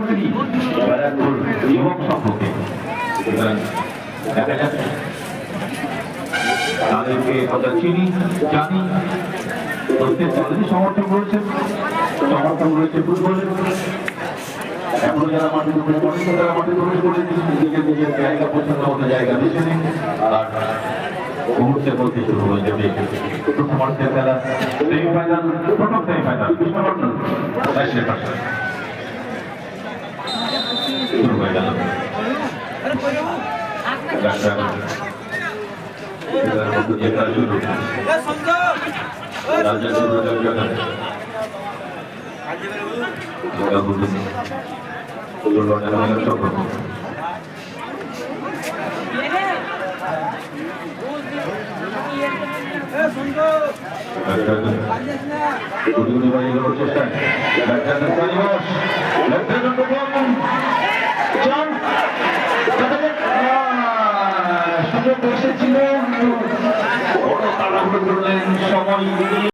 তিনি ব্যারাকপুর যুবক সংঘকে দেখা যাচ্ছে তাদেরকে কথা চিনি জানি প্রত্যেক দলেরই সমর্থন রয়েছে ফুটবলের এখনো যারা মাঠে প্রবেশ করেছে তারা মাঠে প্রবেশ করে নিজের নিজের জায়গা পছন্দ মতো জায়গা বেছে নিন আর মুহূর্তের মধ্যে শুরু হয়ে যাবে প্রথমার্ধের খেলা সেমিফাইনাল প্রথম সেমিফাইনাল কৃষ্ণবর্ধন ম্যাচের পাশে শুরু হয়ে গেল সময়